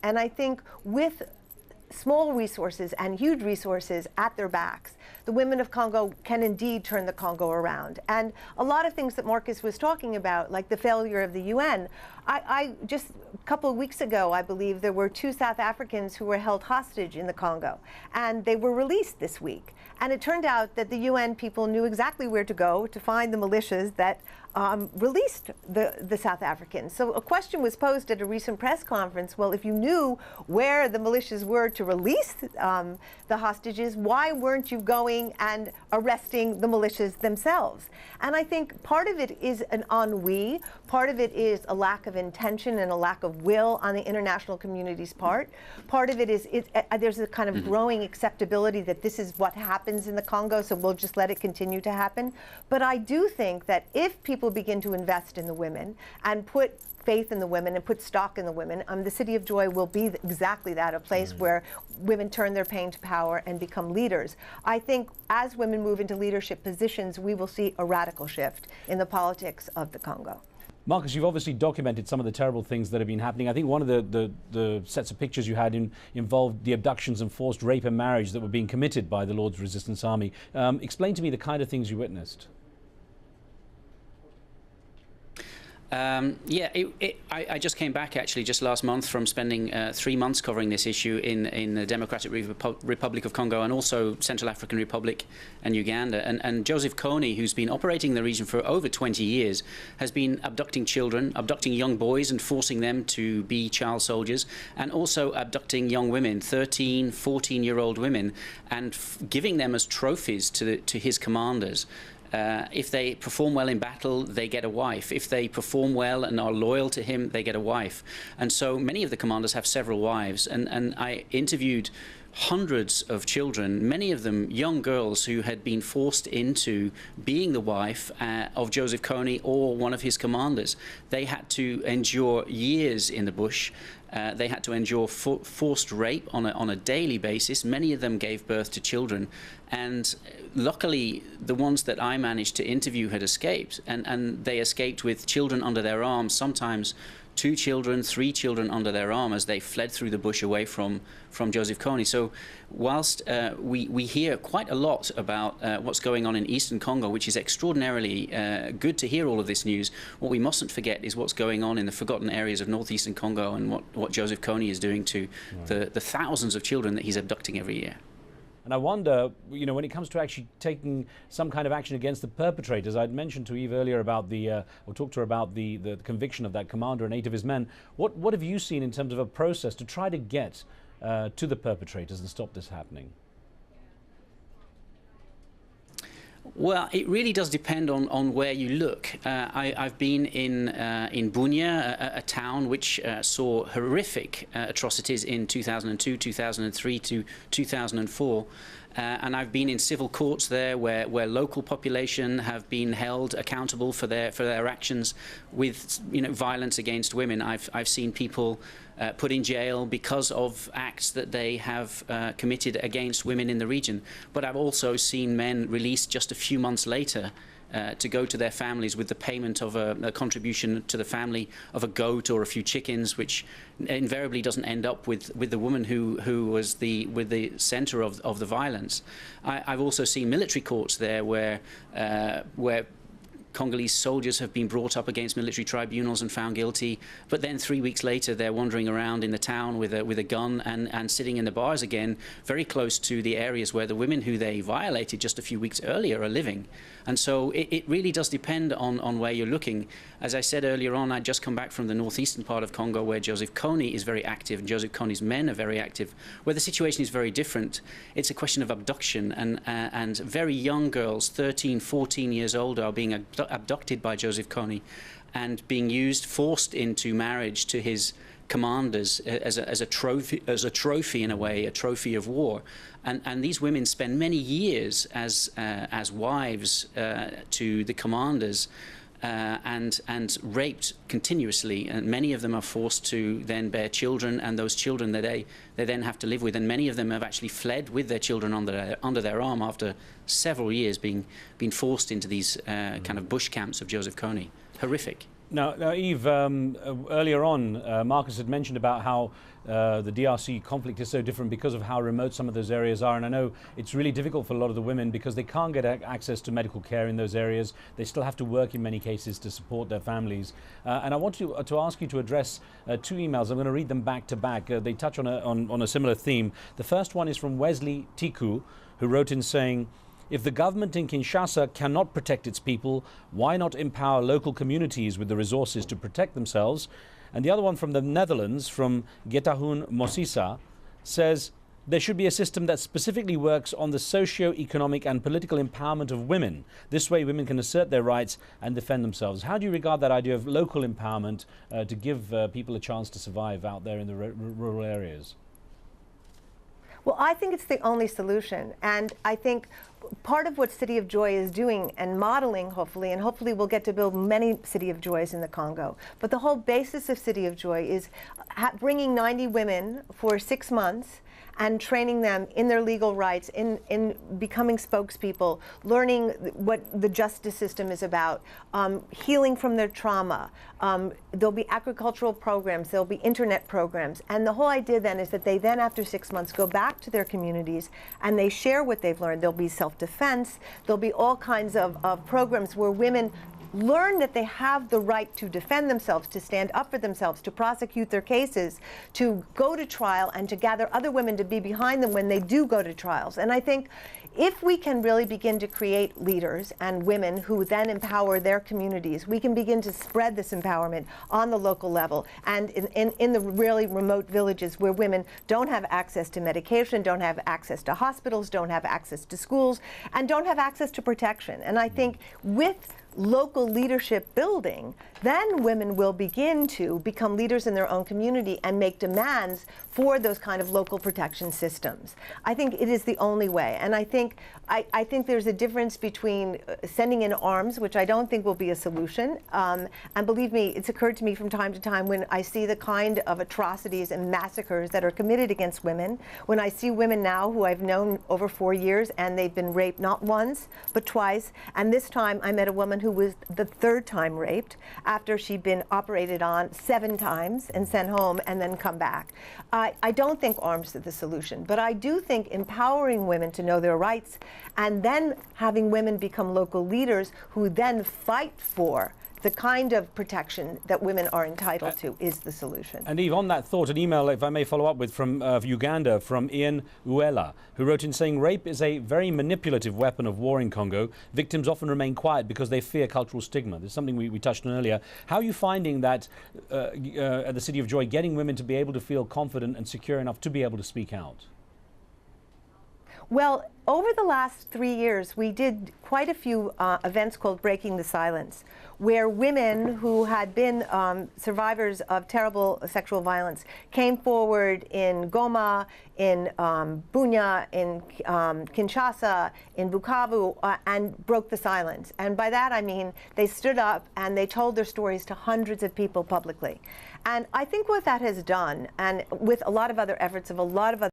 And I think with small resources and huge resources at their backs, the women of Congo can indeed turn the Congo around. And a lot of things that Marcus was talking about, like the failure of the UN, I just a couple of weeks ago, I believe, there were 2 South Africans who were held hostage in the Congo, and they were released this week. And it turned out that the UN people knew exactly where to go to find the militias that released the South Africans. So a question was posed at a recent press conference, well, if you knew where the militias were to release the hostages, why weren't you going and arresting the militias themselves? And I think part of it is an ennui, part of it is a lack of intention and a lack of will on the international community's part. Part of it is there's a kind of growing acceptability that this is what happens in the Congo, so we'll just let it continue to happen. But I do think that if people begin to invest in the women and put faith in the women and put stock in the women, the City of Joy will be exactly that, a place where women turn their pain to power and become leaders. I think as women move into leadership positions, we will see a radical shift in the politics of the Congo. Marcus, you've obviously documented some of the terrible things that have been happening. I think one of the sets of pictures you had involved the abductions and forced rape and marriage that were being committed by the Lord's Resistance Army. Explain to me the kind of things you witnessed. I just came back actually just last month from spending 3 months covering this issue in the Democratic Republic of Congo and also Central African Republic and Uganda. And Joseph Kony, who's been operating the region for over 20 years, has been abducting children, abducting young boys and forcing them to be child soldiers, and also abducting young women, 13, 14-year-old women, and giving them as trophies to his commanders. If they perform well in battle, they get a wife. If they perform well and are loyal to him, they get a wife. And so many of the commanders have several wives. And I interviewed hundreds of children, many of them young girls who had been forced into being the wife of Joseph Kony or one of his commanders. They had to endure years in the bush. They had to endure forced rape on a daily basis. Many of them gave birth to children. And luckily, the ones that I managed to interview had escaped. And they escaped with children under their arms, sometimes 2 children, 3 children under their arm as they fled through the bush away from Joseph Kony. So whilst we hear quite a lot about what's going on in eastern Congo, which is extraordinarily good to hear all of this news, what we mustn't forget is what's going on in the forgotten areas of northeastern Congo and what Joseph Kony is doing to the thousands of children that he's abducting every year. And I wonder, you know, when it comes to actually taking some kind of action against the perpetrators, I'd mentioned to Eve earlier about or talked to her about the conviction of that commander and 8 of his men. What have you seen in terms of a process to try to get to the perpetrators and stop this happening? Well, it really does depend on where you look. I've been in Bunia, a town which saw horrific atrocities in 2002, 2003 to 2004. And I've been in civil courts there where local population have been held accountable for their actions with violence against women. I've seen people put in jail because of acts that they have committed against women in the region. But I've also seen men released just a few months later to go to their families with the payment of a contribution to the family of a goat or a few chickens, which invariably doesn't end up with the woman who was the center of the violence. I've also seen military courts there where Congolese soldiers have been brought up against military tribunals and found guilty, but then 3 weeks later they're wandering around in the town with a gun and sitting in the bars again, very close to the areas where the women who they violated just a few weeks earlier are living. And so it really does depend on where you're looking. As I said earlier on, I'd just come back from the northeastern part of Congo where Joseph Kony is very active and Joseph Kony's men are very active, where the situation is very different. It's a question of abduction and very young girls, 13, 14 years old, are being abducted by Joseph Kony and being forced into marriage to his commanders as a trophy in a way, a trophy of war. And these women spend many years as wives to the commanders and raped continuously, and many of them are forced to then bear children, and those children that they then have to live with, and many of them have actually fled with their children under their arm after several years being forced into these kind of bush camps of Joseph Kony. Horrific. Now, Eve, earlier on, Marcus had mentioned about how the DRC conflict is so different because of how remote some of those areas are. And I know it's really difficult for a lot of the women because they can't get access to medical care in those areas. They still have to work in many cases to support their families. And I want to ask you to address two emails. I'm going to read them back to back. They touch on a similar theme. The first one is from Wesley Tiku, who wrote in saying, "If the government in Kinshasa cannot protect its people, why not empower local communities with the resources to protect themselves?" And the other one from the Netherlands, from Getahun Mosisa, says, "There should be a system that specifically works on the socio-economic and political empowerment of women. This way women can assert their rights and defend themselves." How do you regard that idea of local empowerment to give people a chance to survive out there in the rural areas? Well, I think it's the only solution. And I think part of what City of Joy is doing and modeling, hopefully, and hopefully we'll get to build many City of Joys in the Congo, but the whole basis of City of Joy is bringing 90 women for 6 months and training them in their legal rights, in becoming spokespeople, learning what the justice system is about, healing from their trauma. There'll be agricultural programs, there'll be internet programs. And the whole idea then is that they then, after 6 months, go back to their communities and they share what they've learned. There'll be self-defense, there'll be all kinds of programs where women learn that they have the right to defend themselves, to stand up for themselves, to prosecute their cases, to go to trial, and to gather other women to be behind them when they do go to trials. And I think if we can really begin to create leaders and women who then empower their communities, we can begin to spread this empowerment on the local level and in the really remote villages where women don't have access to medication, don't have access to hospitals, don't have access to schools, and don't have access to protection. And I think with local leadership building, then women will begin to become leaders in their own community and make demands for those kind of local protection systems. I think it is the only way. And I think there's a difference between sending in arms, which I don't think will be a solution. And believe me, it's occurred to me from time to time when I see the kind of atrocities and massacres that are committed against women, when I see women now who I've known over 4 years and they've been raped not once, but twice. And this time I met a woman who was the 3rd time raped after she'd been operated on 7 times and sent home and then come back. I don't think arms are the solution, but I do think empowering women to know their rights and then having women become local leaders who then fight for the kind of protection that women are entitled to is the solution. And Eve, on that thought, an email, if I may follow up with, from Uganda, from Ian Uela, who wrote in saying, "Rape is a very manipulative weapon of war in Congo. Victims often remain quiet because they fear cultural stigma." This is something we touched on earlier. How are you finding that at the City of Joy, getting women to be able to feel confident and secure enough to be able to speak out? Well, over the last 3 years, we did quite a few events called Breaking the Silence, where women who had been survivors of terrible sexual violence came forward in Goma, in Bunia, in Kinshasa, in Bukavu, and broke the silence. And by that I mean they stood up and they told their stories to hundreds of people publicly. And I think what that has done, and with a lot of other efforts of a lot of other